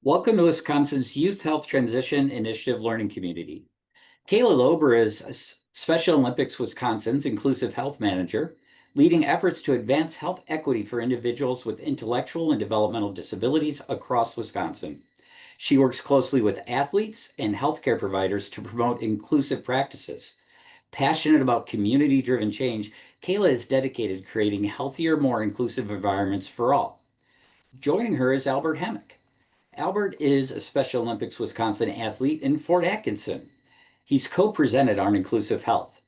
Welcome to Wisconsin's Youth Health Transition Initiative Learning Community. Kayla Loeber is Special Olympics Wisconsin's Inclusive Health Manager, leading efforts to advance health equity for individuals with intellectual and developmental disabilities across Wisconsin. She works closely with athletes and healthcare providers to promote inclusive practices. Passionate about community-driven change, Kayla is dedicated to creating healthier, more inclusive environments for all. Joining her is Albert Helmick. Albert is a Special Olympics Wisconsin athlete in Fort Atkinson. He's co-presented on inclusive health.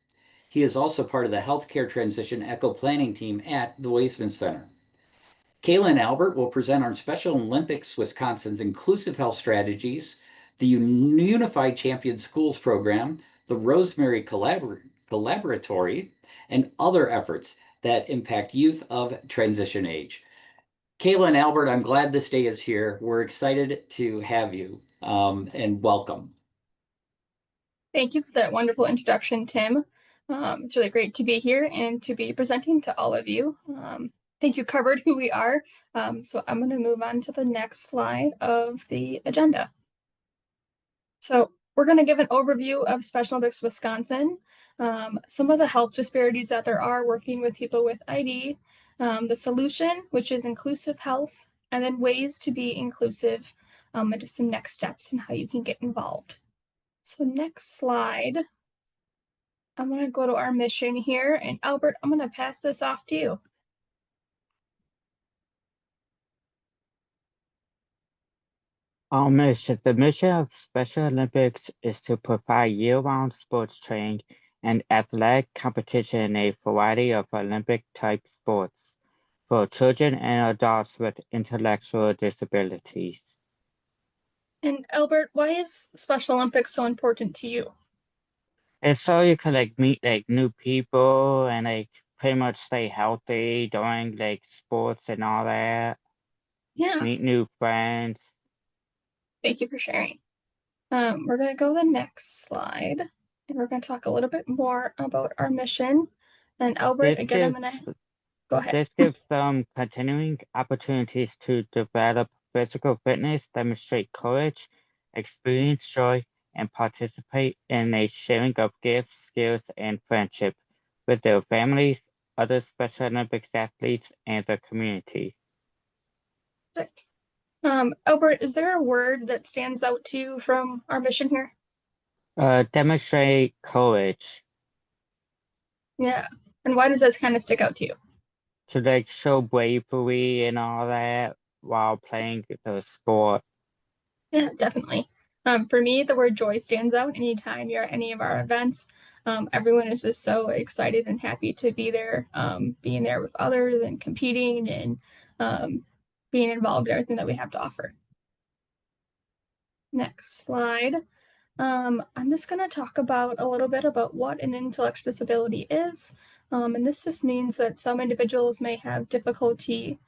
He is also part of the healthcare transition echo planning team at the Waisman Center. Kayla and Albert will present on Special Olympics Wisconsin's inclusive health strategies, the Unified Champion Schools program, the Rosemary Collaboratory, and other efforts that impact youth of transition age. Kayla and Albert, I'm glad this day is here. We're excited to have you and welcome. Thank you for that wonderful introduction, Tim. It's really great to be here and to be presenting to all of you. I think you covered who we are, so I'm going to move on to the next slide of the agenda. So we're going to give an overview of Special Olympics Wisconsin, some of the health disparities that there are working with people with ID, the solution, which is inclusive health, and then ways to be inclusive, and just some next steps and how you can get involved. So next slide, I'm going to go to our mission here, and Albert, I'm going to pass this off to you. The mission of Special Olympics is to provide year-round sports training and athletic competition in a variety of Olympic-type sports for children and adults with intellectual disabilities. And Albert, why is Special Olympics so important to you? And so you can meet new people and pretty much stay healthy during sports and all that. Yeah. Meet new friends. Thank you for sharing. We're going to go to the next slide, and we're going to talk a little bit more about our mission. And Albert, again, I'm going to go ahead. This gives them continuing opportunities to develop physical fitness, demonstrate courage, experience joy, and participate in a sharing of gifts, skills, and friendship with their families, other Special Olympics athletes, and the community. Perfect. Albert, is there a word that stands out to you from our mission here? Demonstrate courage. Yeah. And why does this kind of stick out to you? To show bravery and all that while playing the sport. Yeah, definitely. For me, the word joy stands out anytime you're at any of our events. Everyone is just so excited and happy to be there, being there with others and competing and being involved in everything that we have to offer. Next slide. I'm just going to talk about a little bit about what an intellectual disability is. And this just means that some individuals may have difficulty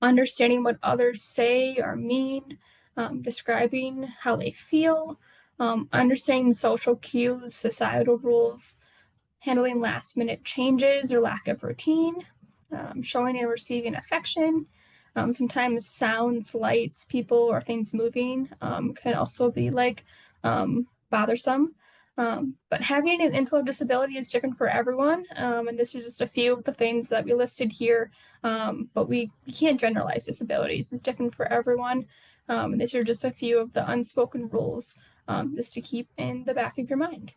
understanding what others say or mean, describing how they feel, understanding social cues, societal rules, handling last-minute changes or lack of routine, showing and receiving affection. Sometimes sounds, lights, people, or things moving can also be bothersome. But having an intellectual disability is different for everyone. And this is just a few of the things that we listed here. But we can't generalize disabilities. It's different for everyone. And these are just a few of the unspoken rules just to keep in the back of your mind.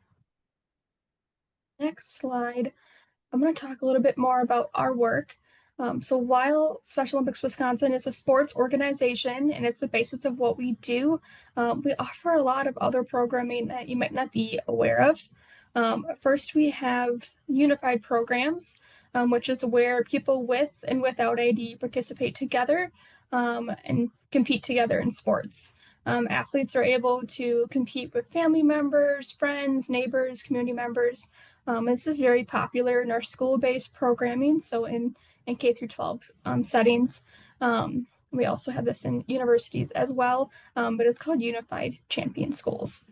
Next slide. I'm going to talk a little bit more about our work. So while Special Olympics Wisconsin is a sports organization and it's the basis of what we do, we offer a lot of other programming that you might not be aware of. First, we have unified programs, which is where people with and without ID participate together and compete together in sports. Athletes are able to compete with family members, friends, neighbors, community members. This is very popular in our school-based programming, so in K through 12 settings. We also have this in universities as well, but it's called Unified Champion Schools.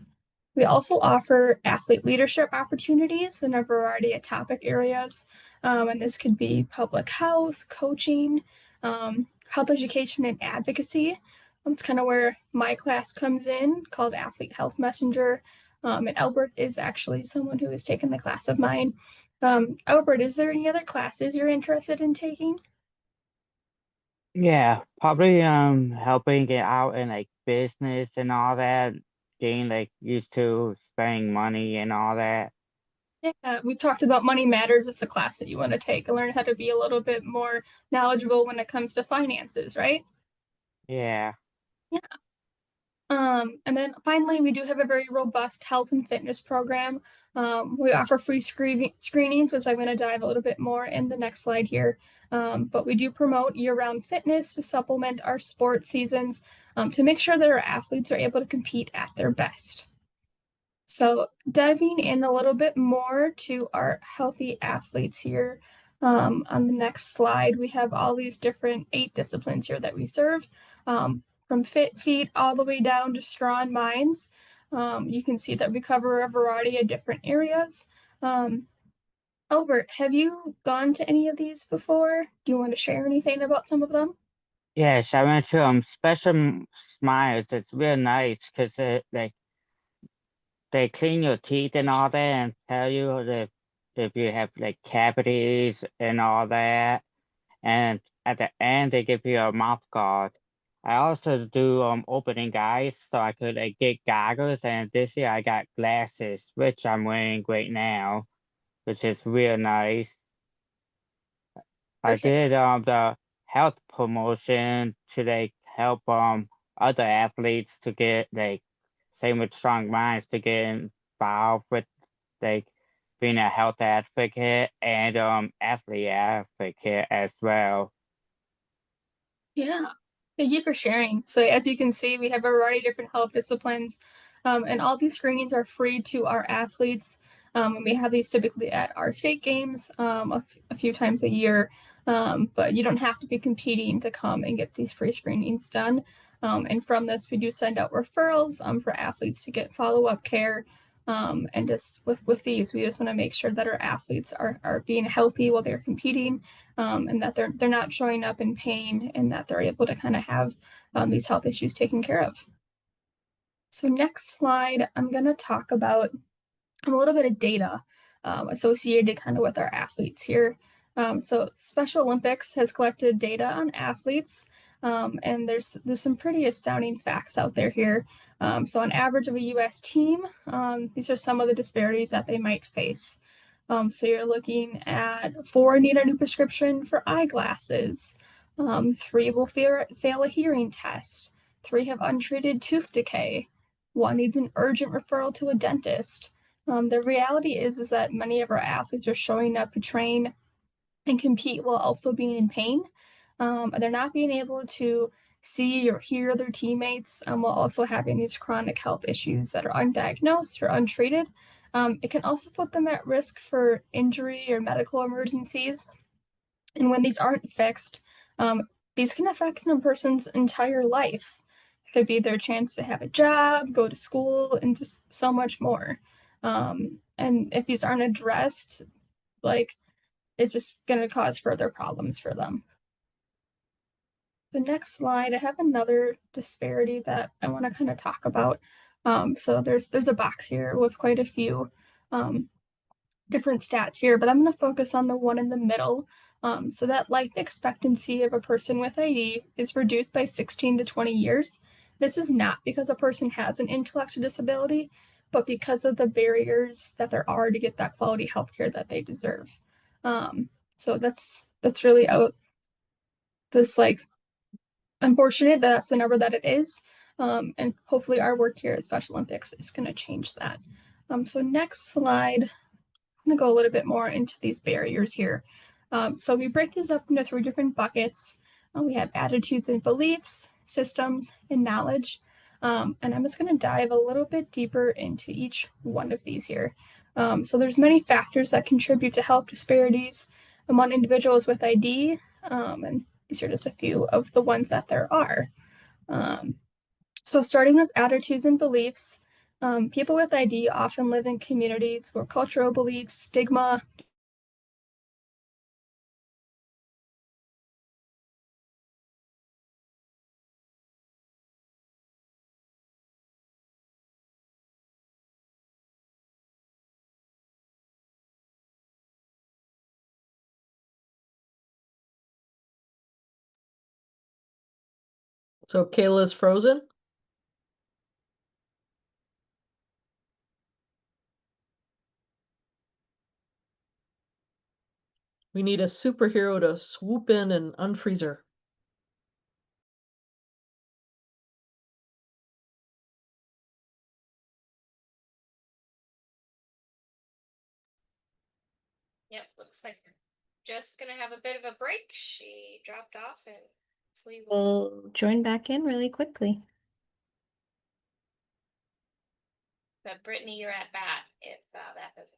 We also offer athlete leadership opportunities in a variety of topic areas, and this could be public health, coaching, health education, and advocacy. That's kind of where my class comes in, called Athlete Health Messenger. And Albert is actually someone who has taken the class of mine. Albert, is there any other classes you're interested in taking? Yeah, probably helping get out in like business and all that, getting like used to spending money and all that. Yeah, we've talked about Money Matters. It's a class that you want to take and learn how to be a little bit more knowledgeable when it comes to finances, right? Yeah. Yeah. And then finally, we do have a very robust health and fitness program. We offer free screenings, which I'm going to dive a little bit more in the next slide here. But we do promote year-round fitness to supplement our sports seasons to make sure that our athletes are able to compete at their best. So diving in a little bit more to our healthy athletes here. On the next slide, we have all these different 8 disciplines here that we serve. From fit feet all the way down to strong minds. You can see that we cover a variety of different areas. Albert, have you gone to any of these before? Do you want to share anything about some of them? Yes, I went to Smiles. It's real nice because they clean your teeth and all that and tell you that if you have like cavities and all that. And at the end they give you a mouth guard. I also do opening eyes so I could like get goggles, and this year I got glasses, which I'm wearing right now, which is real nice. I Perfect. did the health promotion to like help other athletes to get like same with strong minds to get involved with like being a health advocate and athlete advocate as well. Yeah, thank you for sharing. So as you can see, we have a variety of different health disciplines, and all these screenings are free to our athletes. And we have these typically at our state games a few times a year, but you don't have to be competing to come and get these free screenings done. And from this, we do send out referrals for athletes to get follow-up care. And just with these, we just want to make sure that our athletes are being healthy while they're competing, and that they're not showing up in pain, and that they're able to kind of have these health issues taken care of. So next slide, I'm going to talk about a little bit of data associated kind of with our athletes here. So Special Olympics has collected data on athletes, and there's some pretty astounding facts out there here. So on average of a U.S. team, these are some of the disparities that they might face. So you're looking at 4 need a new prescription for eyeglasses. 3 will fail a hearing test. 3 have untreated tooth decay. 1 needs an urgent referral to a dentist. The reality is that many of our athletes are showing up to train and compete while also being in pain. They're not being able to see or hear their teammates while also having these chronic health issues that are undiagnosed or untreated. It can also put them at risk for injury or medical emergencies. And when these aren't fixed, these can affect a person's entire life. It could be their chance to have a job, go to school, and just so much more. And if these aren't addressed, like it's just going to cause further problems for them. The next slide, I have another disparity that I want to kind of talk about. So there's a box here with quite a few different stats here, but I'm going to focus on the one in the middle. So that life expectancy of a person with ID is reduced by 16 to 20 years. This is not because a person has an intellectual disability, but because of the barriers that there are to get that quality healthcare that they deserve. So that's really out this like unfortunate that that's the number that it is. And hopefully our work here at Special Olympics is going to change that. So next slide, I'm going to go a little bit more into these barriers here. So we break these up into 3 different buckets. We have attitudes and beliefs, systems, and knowledge. And I'm just going to dive a little bit deeper into each one of these here. So there's many factors that contribute to health disparities among individuals with ID, and these are just a few of the ones that there are. So starting with attitudes and beliefs, people with ID often live in communities where cultural beliefs, stigma, So Kayla's frozen. We need a superhero to swoop in and unfreeze her. Yep, looks like we're just gonna have a bit of a break. She dropped off and hopefully we'll join back in really quickly. But Brittany, you're at bat if that doesn't.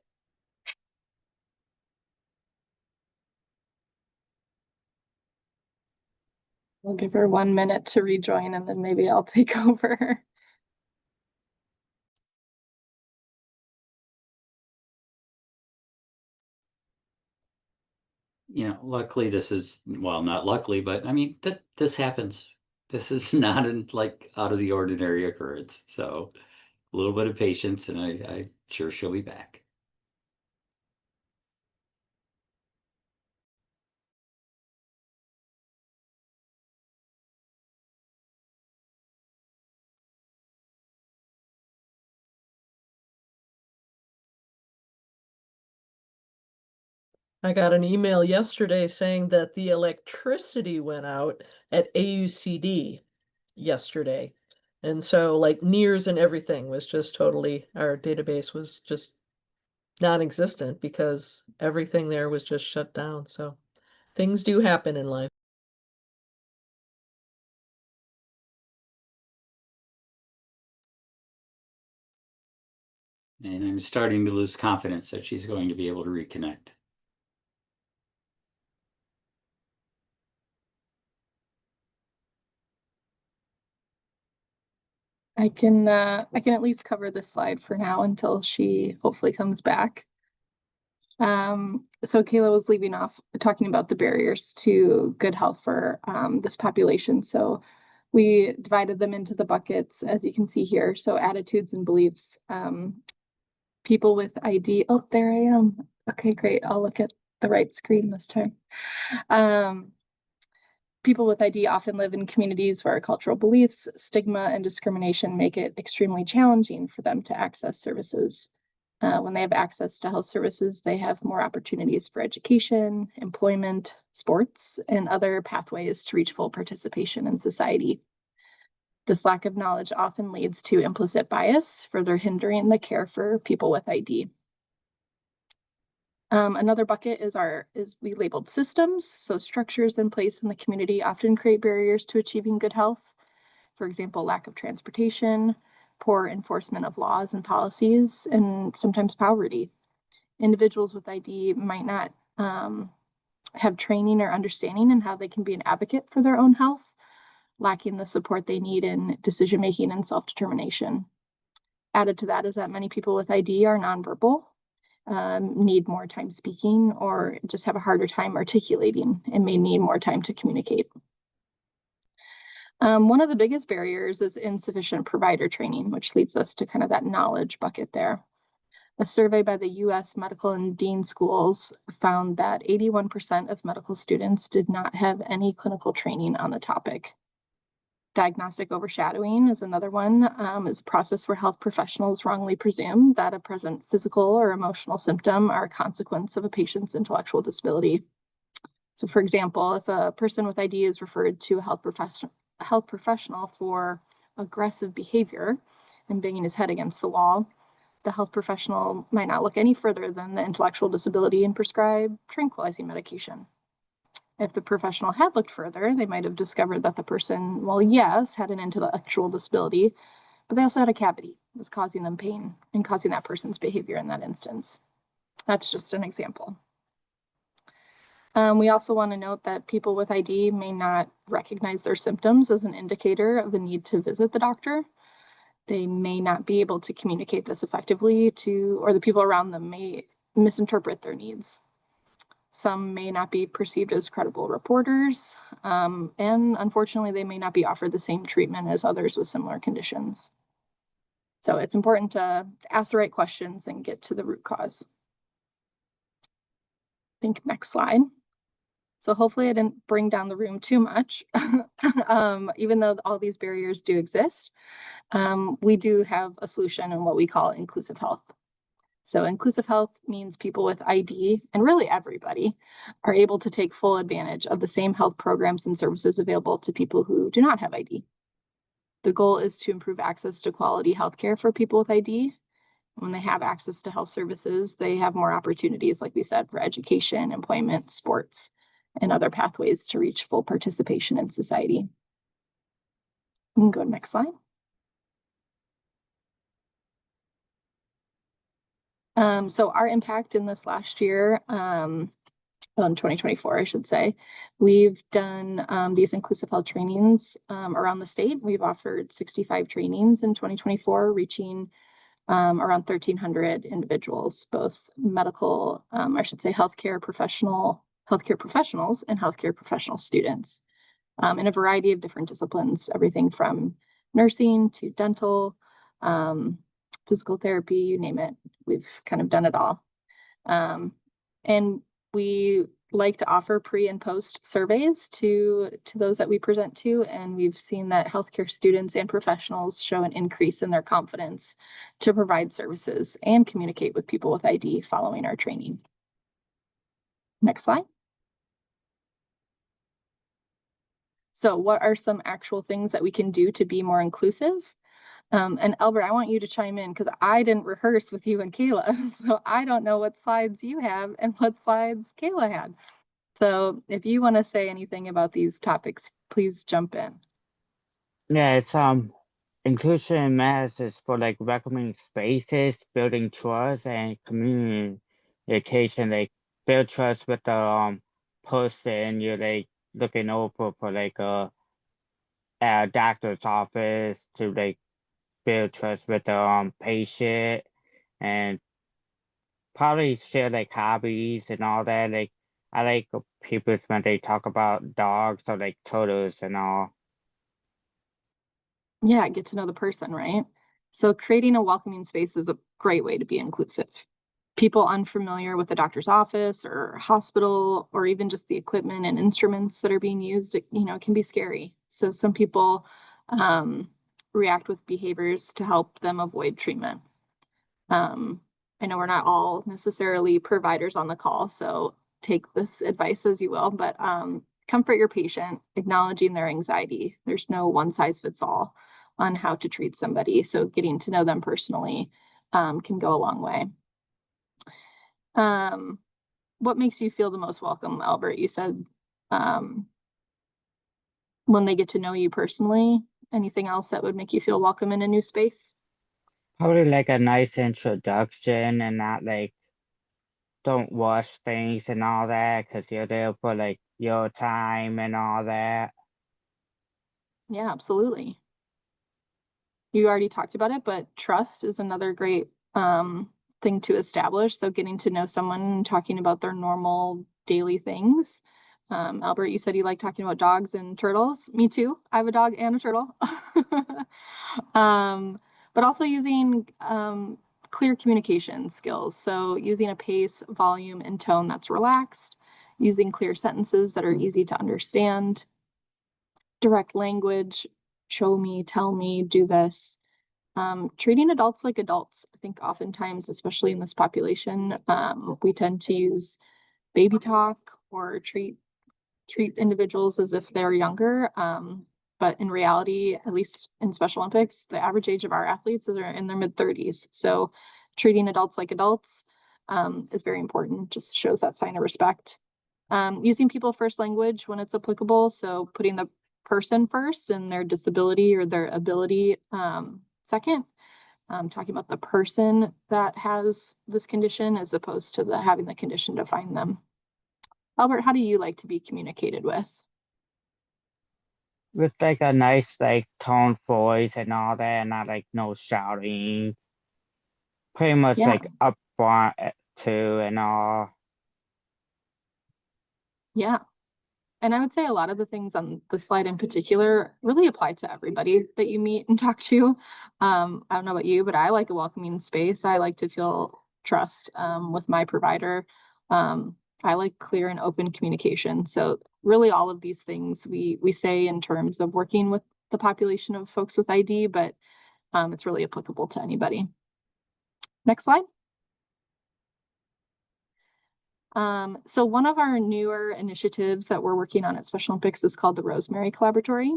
We'll give her 1 minute to rejoin and then maybe I'll take over. You know, luckily this is, well, not luckily, but I mean, this happens. This is not like out of the ordinary occurrence. So a little bit of patience and I'm sure she'll be back. I got an email yesterday saying that the electricity went out at AUCD yesterday. And so like NEARS and everything was just totally, our database was just non-existent because everything there was just shut down. So things do happen in life. And I'm starting to lose confidence that she's going to be able to reconnect. I can at least cover this slide for now until she hopefully comes back. So Kayla was leaving off talking about the barriers to good health for this population. So we divided them into the buckets, as you can see here. So attitudes and beliefs. People with ID. Oh, there I am. Okay, great. I'll look at the right screen this time. People with ID often live in communities where cultural beliefs, stigma, and discrimination make it extremely challenging for them to access services. When they have access to health services, they have more opportunities for education, employment, sports, and other pathways to reach full participation in society. This lack of knowledge often leads to implicit bias, further hindering the care for people with ID. Another bucket is we labeled systems. So structures in place in the community often create barriers to achieving good health. For example, lack of transportation, poor enforcement of laws and policies, and sometimes poverty. Individuals with ID might not have training or understanding in how they can be an advocate for their own health, lacking the support they need in decision-making and self-determination. Added to that is that many people with ID are nonverbal, need more time speaking, or just have a harder time articulating and may need more time to communicate. One of the biggest barriers is insufficient provider training, which leads us to kind of that knowledge bucket there. A survey by the U.S. Medical and Dean Schools found that 81% of medical students did not have any clinical training on the topic. Diagnostic overshadowing is another one. Is a process where health professionals wrongly presume that a present physical or emotional symptom are a consequence of a patient's intellectual disability. So for example, if a person with ID is referred to a health professional for aggressive behavior and banging his head against the wall, the health professional might not look any further than the intellectual disability and prescribe tranquilizing medication. If the professional had looked further, they might have discovered that the person, well, yes, had an intellectual disability, but they also had a cavity that was causing them pain and causing that person's behavior in that instance. That's just an example. We also want to note that people with ID may not recognize their symptoms as an indicator of a need to visit the doctor. They may not be able to communicate this effectively or the people around them may misinterpret their needs. Some may not be perceived as credible reporters, and unfortunately, they may not be offered the same treatment as others with similar conditions. So it's important to ask the right questions and get to the root cause. I think next slide. So hopefully I didn't bring down the room too much. Even though all these barriers do exist, we do have a solution in what we call inclusive health. So inclusive health means people with ID, and really everybody, are able to take full advantage of the same health programs and services available to people who do not have ID. The goal is to improve access to quality healthcare for people with ID. When they have access to health services, they have more opportunities, like we said, for education, employment, sports, and other pathways to reach full participation in society. You can go to next slide. So our impact in this last year, on 2024, I should say, we've done these inclusive health trainings around the state. We've offered 65 trainings in 2024, reaching around 1,300 individuals, both medical, I should say healthcare professionals and healthcare professional students in a variety of different disciplines, everything from nursing to dental, physical therapy, you name it. We've kind of done it all. And we like to offer pre and post surveys to those that we present to, and we've seen that healthcare students and professionals show an increase in their confidence to provide services and communicate with people with ID following our training. Next slide. So what are some actual things that we can do to be more inclusive? And Albert, I want you to chime in because I didn't rehearse with you and Kayla, so I don't know what slides you have and what slides Kayla had. So if you want to say anything about these topics, please jump in. Yeah, it's inclusion matters is for like welcoming spaces, building trust, and communication. Like build trust with the person you're like looking over for like a doctor's office, to like build trust with the patient, and probably share like hobbies and all that. Like I like people when they talk about dogs or like turtles and all. Yeah, get to know the person, right? So creating a welcoming space is a great way to be inclusive. People unfamiliar with the doctor's office or hospital, or even just the equipment and instruments that are being used, it can be scary. So some people react with behaviors to help them avoid treatment. I know we're not all necessarily providers on the call, so take this advice as you will, but comfort your patient, acknowledging their anxiety. There's no one size fits all on how to treat somebody. So getting to know them personally can go a long way. What makes you feel the most welcome, Albert? You said when they get to know you personally. Anything else that would make you feel welcome in a new space? Probably like a nice introduction, and not like don't rush things and all that, because you're there for like your time and all that. Yeah, absolutely. You already talked about it, but trust is another great thing to establish. So getting to know someone and talking about their normal daily things. Albert, you said you like talking about dogs and turtles. Me too. I have a dog and a turtle. But also using clear communication skills. So using a pace, volume, and tone that's relaxed, using clear sentences that are easy to understand, direct language, show me, tell me, do this. Treating adults like adults. I think oftentimes, especially in this population, we tend to use baby talk or treat individuals as if they're younger. But in reality, at least in Special Olympics, the average age of our athletes is in their mid-30s. So treating adults like adults is very important, just shows that sign of respect. Using people first language when it's applicable. So putting the person first and their disability or their ability second. Talking about the person that has this condition as opposed to having the condition define them. Albert, how do you like to be communicated with? With like a nice like tone voice and all that, and not like no shouting. Pretty much Yeah. like upfront too and all. Yeah. And I would say a lot of the things on the slide in particular really apply to everybody that you meet and talk to. I don't know about you, but I like a welcoming space. I like to feel trust with my provider. I like clear and open communication. So really all of these things we say in terms of working with the population of folks with ID, but it's really applicable to anybody. Next slide. So one of our newer initiatives that we're working on at Special Olympics is called the Rosemary Collaboratory.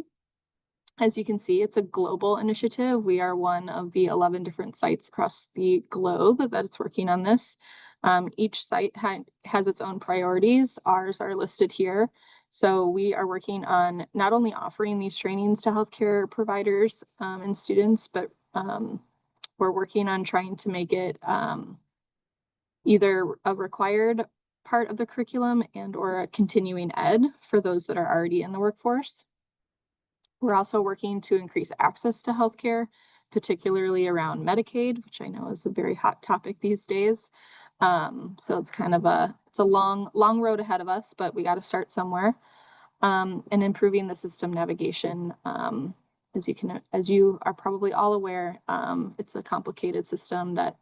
As you can see, it's a global initiative. We are one of the 11 different sites across the globe that it's working on this. Each site has its own priorities. Ours are listed here. So we are working on not only offering these trainings to healthcare providers and students, but we're working on trying to make it either a required part of the curriculum and or a continuing ed for those that are already in the workforce. We're also working to increase access to healthcare, particularly around Medicaid, which I know is a very hot topic these days. So it's kind of a long road ahead of us, but we got to start somewhere. And improving the system navigation. As you are probably all aware, it's a complicated system that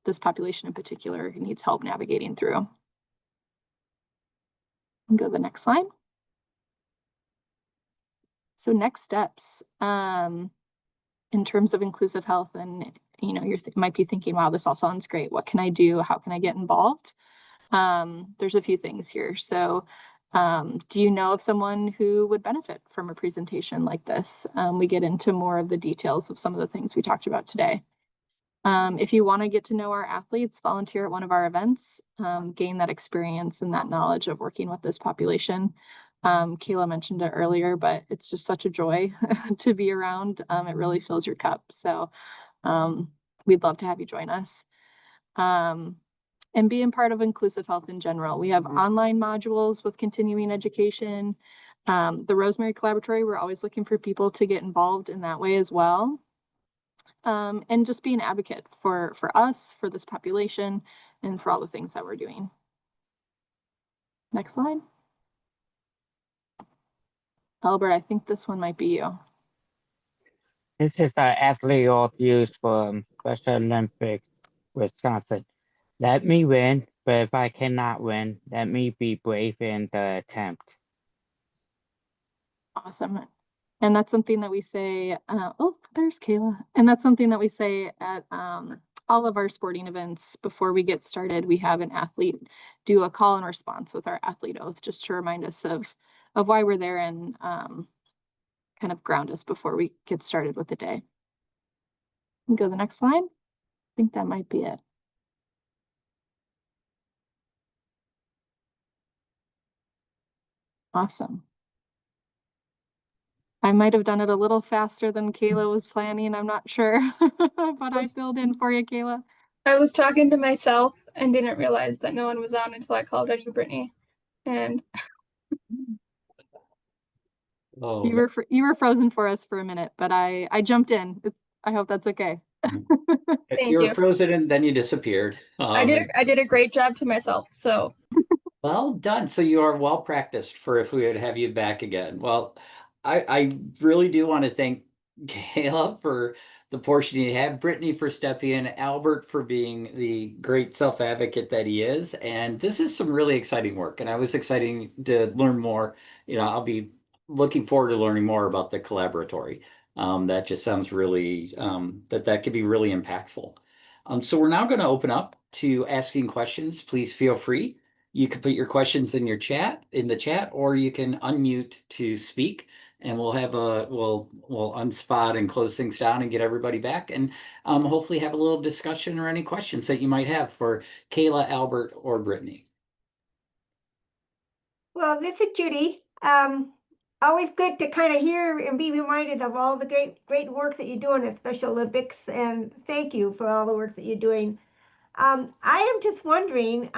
this population in particular needs help navigating through. Go to the next slide. So next steps in terms of inclusive health, and you might be thinking, wow, this all sounds great. What can I do? How can I get involved? There's a few things here. So do you know of someone who would benefit from a presentation like this? We get into more of the details of some of the things we talked about today. If you want to get to know our athletes, volunteer at one of our events, gain that experience and that knowledge of working with this population. Kayla mentioned it earlier, but it's just such a joy to be around. It really fills your cup. So we'd love to have you join us. And being part of inclusive health in general. We have online modules with continuing education. The Rosemary Collaboratory, we're always looking for people to get involved in that way as well. And just be an advocate for us, for this population, and for all the things that we're doing. Next slide. Albert, I think this one might be you. This is the athlete of use from Special Olympics, Wisconsin. Let me win, but if I cannot win, let me be brave in the attempt. Awesome. And that's something that we say, oh, there's Kayla. And that's something that we say at all of our sporting events before we get started. We have an athlete do a call and response with our athlete oath, just to remind us of why we're there and kind of ground us before we get started with the day. Go to the next slide. I think that might be it. Awesome. I might have done it a little faster than Kayla was planning. I'm not sure, but I filled in for you, Kayla. I was talking to myself and didn't realize that no one was on until I called on you, Brittany. And Oh, you were frozen for us for a minute, but I jumped in. I hope that's okay. you were you. frozen and then you disappeared. I did a great job to myself. So Well done. So you are well practiced for if we would have you back again. Well, I really do want to thank Kayla for the portion you had, Brittany for stepping in, Albert for being the great self-advocate that he is. And this is some really exciting work. And I was excited to learn more. I'll be looking forward to learning more about the collaboratory. That just sounds really, that could be really impactful. So we're now going to open up to asking questions. Please feel free. You can put your questions in the chat, or you can unmute to speak, and we'll unspot and close things down and get everybody back, and hopefully have a little discussion or any questions that you might have for Kayla, Albert, or Brittany. Well, this is Judy. Always good to kind of hear and be reminded of all the great work that you're doing at Special Olympics, and thank you for all the work that you're doing. I am just wondering,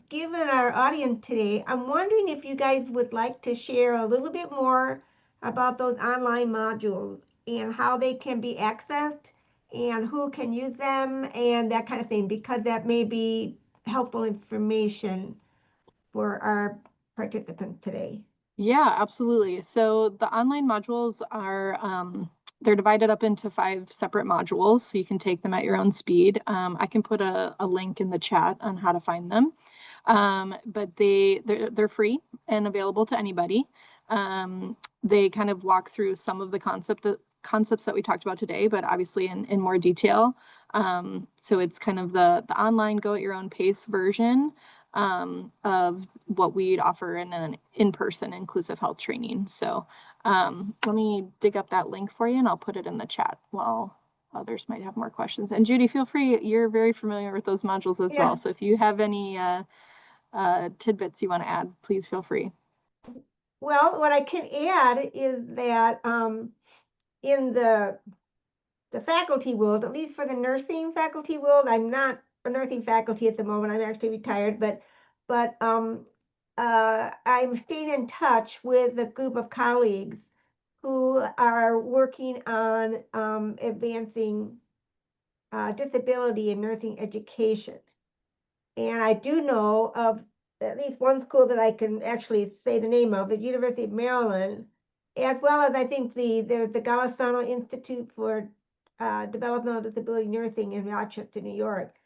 given our audience today, I'm wondering if you guys would like to share a little bit more about those online modules and how they can be accessed and who can use them and that kind of thing, because that may be helpful information for our participants today. Yeah, absolutely. So the online modules are, they're divided up into 5 separate modules, so you can take them at your own speed. I can put a link in the chat on how to find them. But they're free and available to anybody. They kind of walk through some of the concepts that we talked about today, but obviously in more detail. So it's kind of the online go at your own pace version of what we'd offer in an in-person inclusive health training. So let me dig up that link for you and I'll put it in the chat while others might have more questions. And Judy, feel free, you're very familiar with those modules as well. So if you have any tidbits you want to add, please feel free. Well, what I can add is that in the faculty world, at least for the nursing faculty world, I'm not a nursing faculty at the moment. I'm actually retired, but I'm staying in touch with a group of colleagues who are working on advancing disability in nursing education. And I do know of at least one school that I can actually say the name of, the University of Maryland, as well as I think the Golisano Institute for Developmental Disability Nursing in Rochester, New York.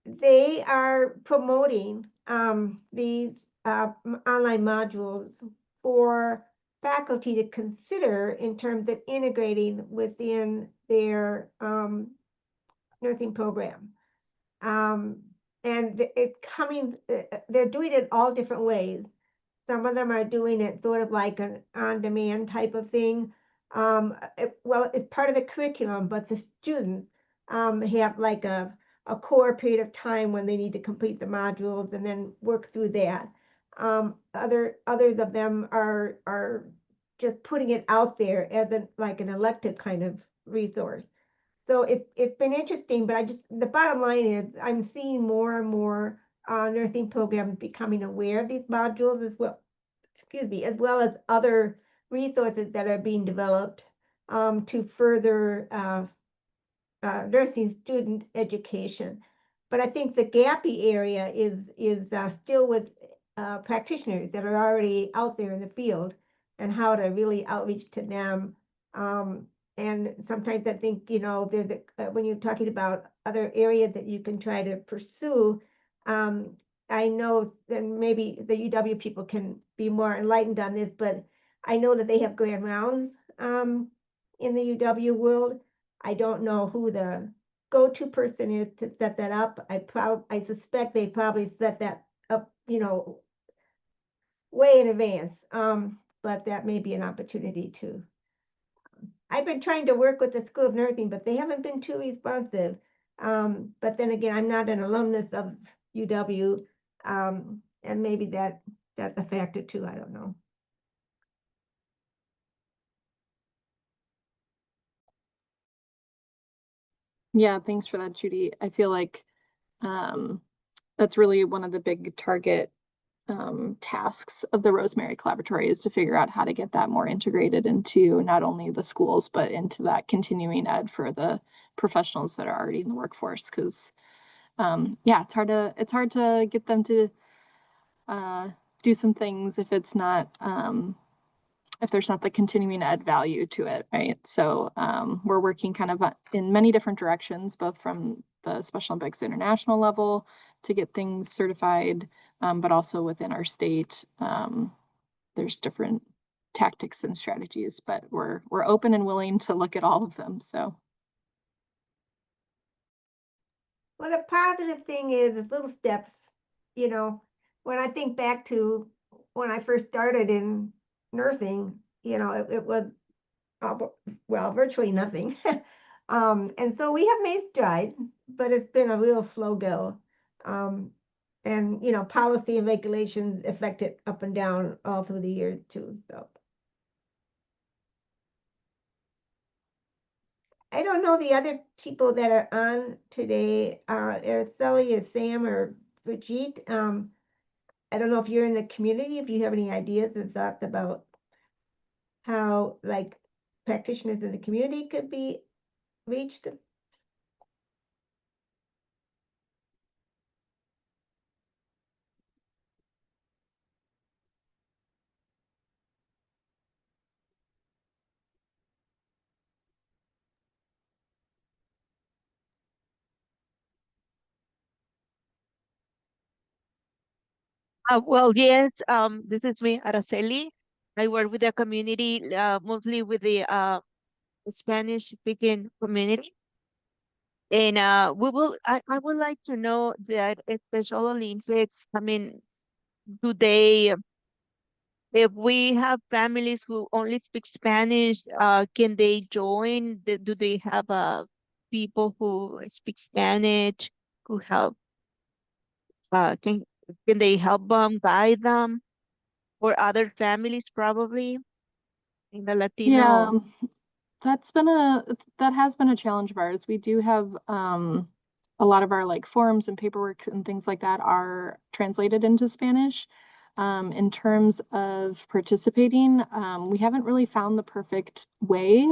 They are promoting these online modules for faculty to consider in terms of integrating within their nursing program. And it's coming, they're doing it all different ways. Some of them are doing it sort of like an on-demand type of thing. Well, it's part of the curriculum, but the students have like a core period of time when they need to complete the modules and then work through that. Others of them are just putting it out there as like an elective kind of resource. So it's been interesting, but the bottom line is I'm seeing more and more nursing programs becoming aware of these modules as well, as well as other resources that are being developed to further nursing student education. But I think the gappy area is still with practitioners that are already out there in the field and how to really outreach to them. And sometimes I think, there's when you're talking about other areas that you can try to pursue, I know that maybe the UW people can be more enlightened on this, but I know that they have grand rounds in the UW world. I don't know who the go-to person is to set that up. I suspect they probably set that up, way in advance. But that may be an opportunity too. I've been trying to work with the School of Nursing, but they haven't been too responsive. But then again, I'm not an alumnus of UW, and maybe that's a factor too. I don't know. Yeah, thanks for that, Judy. I feel like that's really one of the big target tasks of the Rosemary Collaboratory is to figure out how to get that more integrated into not only the schools, but into that continuing ed for the professionals that are already in the workforce. Because yeah, it's hard to get them to do some things if it's not if there's not the continuing ed value to it, right? So we're working kind of in many different directions, both from the Special Olympics international level to get things certified, but also within our state, there's different tactics and strategies, but we're open and willing to look at all of them. So. Well, the positive thing is little steps, when I think back to when I first started in nursing, it was, well, virtually nothing. And so we have made strides, but it's been a real slow go. And, policy and regulations affect it up and down all through the years too, so. I don't know the other people that are on today, Araceli, or Sam, or Brigitte. I don't know if you're in the community, if you have any ideas and thoughts about how, like, practitioners in the community could be reached. Well, yes, this is me, Araceli. I work with the community, mostly with the Spanish speaking community. And I would like to know that Special Olympics, I mean, do they, if we have families who only speak Spanish, can they join? Do they have people who speak Spanish who help, uh, can, can they help them, guide them, or other families probably in the Yeah, Latino? that has been a challenge of ours. We do have a lot of our like forms and paperwork and things like that are translated into Spanish. In terms of participating, we haven't really found the perfect way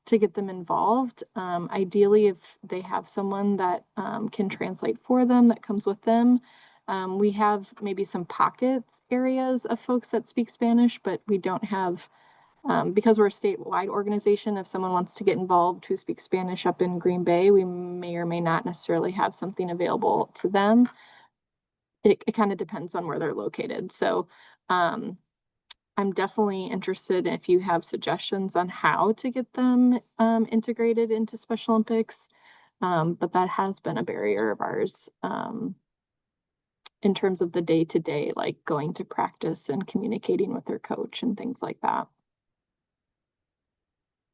to get them involved. Ideally, if they have someone that can translate for them, that comes with them. We have maybe some pockets areas of folks that speak Spanish, but we don't have, because we're a statewide organization, if someone wants to get involved who speaks Spanish up in Green Bay, we may or may not necessarily have something available to them. It kind of depends on where they're located. So I'm definitely interested if you have suggestions on how to get them integrated into Special Olympics. But that has been a barrier of ours in terms of the day-to-day, like going to practice and communicating with their coach and things like that.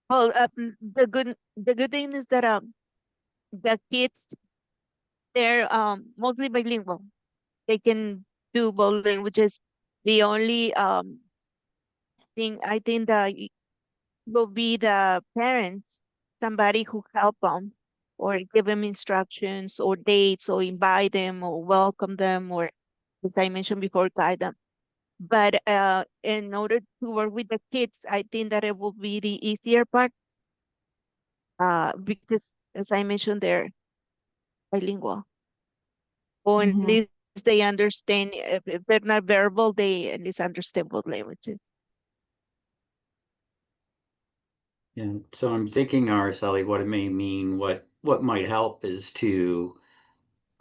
Well, the good thing is that the kids, they're mostly bilingual. They can do both languages. The only thing I think that will be the parents, somebody who help them or give them instructions or dates or invite them or welcome them or, as I mentioned before, guide them. But in order to work with the kids, I think that it will be the easier part, because, as I mentioned, they're bilingual, or at least they understand. If they're not verbal, they at least understand both languages. Yeah, so I'm thinking, Araceli, what it may mean, what might help is to,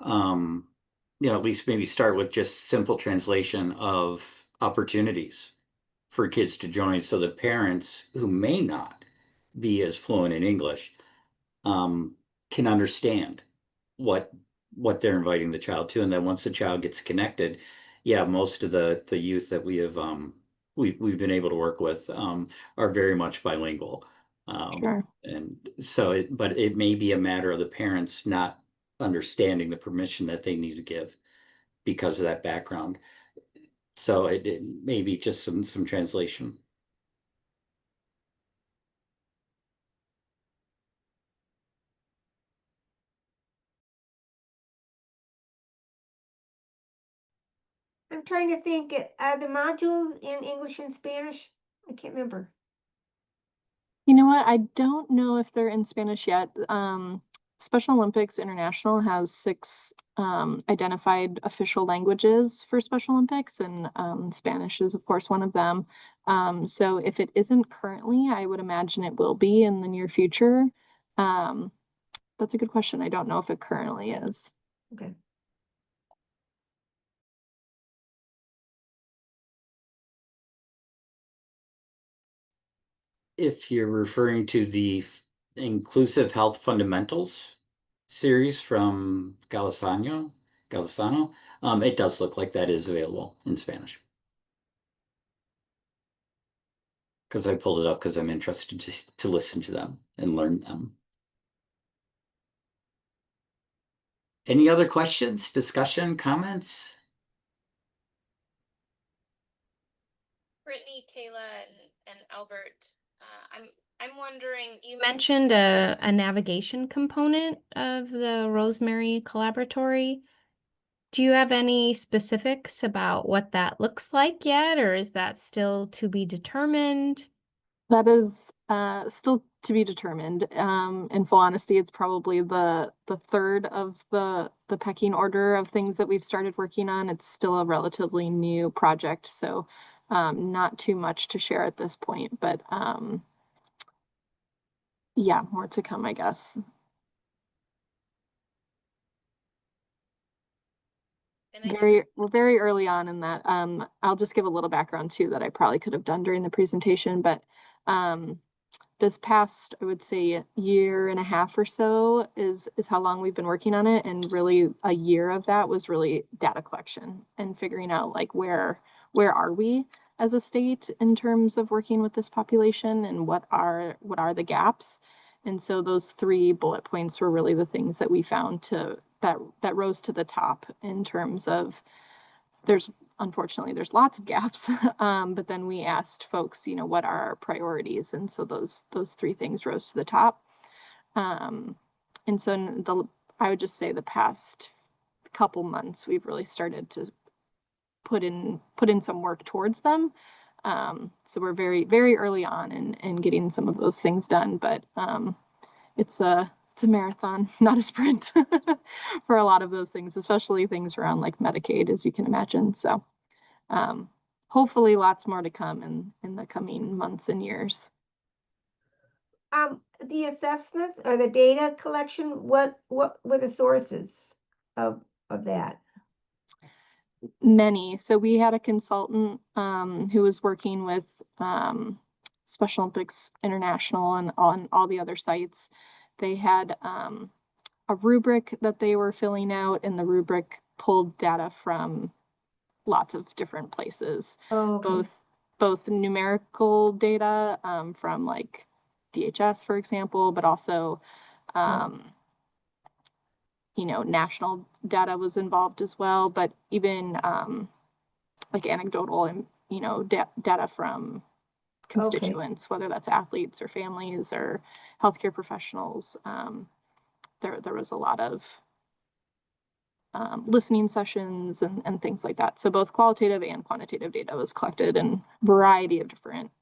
at least maybe start with just simple translation of opportunities for kids to join, so that parents who may not be as fluent in English can understand what they're inviting the child to, and then once the child gets connected, yeah, most of the youth that we have we've been able to work with are very much bilingual. Sure. And so but it may be a matter of the parents not understanding the permission that they need to give because of that background. So it may be just some translation. I'm trying to think, are the modules in English and Spanish? I can't remember. You know what? I don't know if they're in Spanish yet. Special Olympics International has 6 identified official languages for Special Olympics, and Spanish is, of course, one of them. So if it isn't currently, I would imagine it will be in the near future. That's a good question. I don't know if it currently is. Okay. If you're referring to the Inclusive Health Fundamentals series from Galazano, it does look like that is available in Spanish. Because I pulled it up because I'm interested to listen to them and learn them. Any other questions, discussion, comments? Brittany, Kayla, and Albert, I'm wondering, you mentioned a navigation component of the Rosemary Collaboratory. Do you have any specifics about what that looks like yet, or is that still to be determined? That is still to be determined. In full honesty, it's probably the third of the pecking order of things that we've started working on. It's still a relatively new project, so not too much to share at this point, but yeah, more to come, I guess. And I We're very early on in that. I'll just give a little background too that I probably could have done during the presentation, but this past, I would say, year and a half or so is how long we've been working on it. And really a year of that was really data collection and figuring out like where are we as a state in terms of working with this population and what are the gaps. And so those 3 bullet points were really the things that we found that rose to the top in terms of unfortunately, there's lots of gaps, but then we asked folks, what are our priorities? And so those 3 things rose to the top. And so I would just say the past couple months, we've really started to put in some work towards them. So we're very, very early on in getting some of those things done, but it's a marathon, not a sprint for a lot of those things, especially things around like Medicaid, as you can imagine. So hopefully lots more to come in the coming months and years. The assessments or the data collection, what were the sources of that? Many. So we had a consultant who was working with Special Olympics International and on all the other sites. They had a rubric that they were filling out, and the rubric pulled data from lots of different places. Oh, okay. Both numerical data from like DHS, for example, but also national data was involved as well, but even like anecdotal and data from constituents, whether that's athletes or families or healthcare professionals. There was a lot of listening sessions and things like that. So both qualitative and quantitative data was collected in a variety of different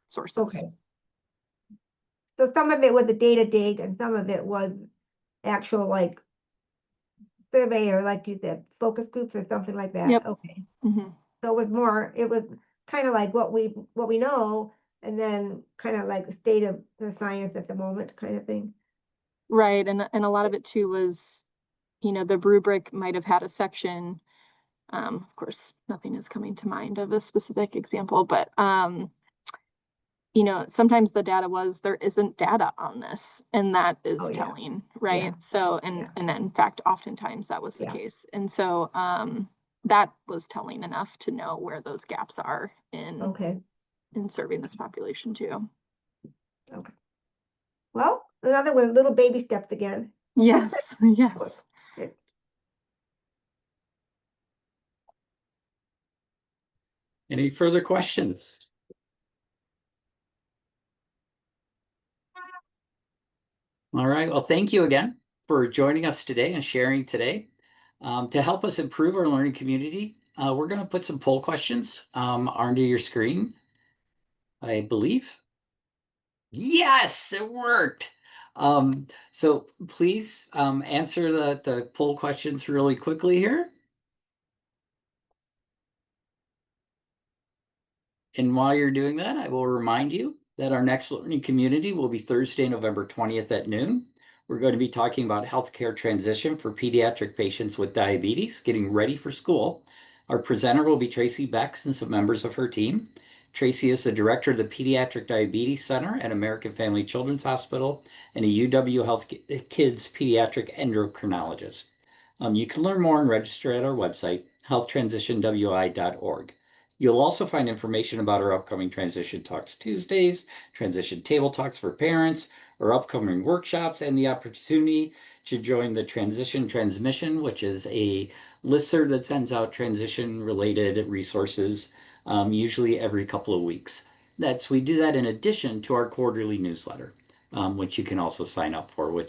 sources. Okay. So some of it was a data dig and some of it was actual like survey or like you said, focus groups or something like that. Yep. Okay. Mm-hmm. So it was kind of like what we know, and then kind of like the state of the science at the moment kind of thing. Right. And a lot of it too was, the rubric might have had a section. Of course, nothing is coming to mind of a specific example, but sometimes the data was there isn't data on this, and that is telling, right? Yeah. So, and in fact, oftentimes that was the case. And so that was telling enough to know where those gaps are in serving this population too. Okay. Well, another one, little baby steps again. Yes, yes. Any further questions? All right, well, thank you again for joining us today and sharing today. To help us improve our learning community, we're going to put some poll questions onto your screen, I believe. Yes, it worked. So please answer the poll questions really quickly here. And while you're doing that, I will remind you that our next learning community will be Thursday, November 20th at noon. We're going to be talking about healthcare transition for pediatric patients with diabetes, getting ready for school. Our presenter will be Tracy Becks and some members of her team. Tracy is the director of the Pediatric Diabetes Center at American Family Children's Hospital and a UW Health Kids pediatric endocrinologist. You can learn more and register at our website, healthtransitionwi.org. You'll also find information about our upcoming Transition Talks Tuesdays, Transition Table Talks for parents, our upcoming workshops, and the opportunity to join the Transition Transmission, which is a listserv that sends out transition-related resources, usually every couple of weeks. We do that in addition to our quarterly newsletter, which you can also sign up for, which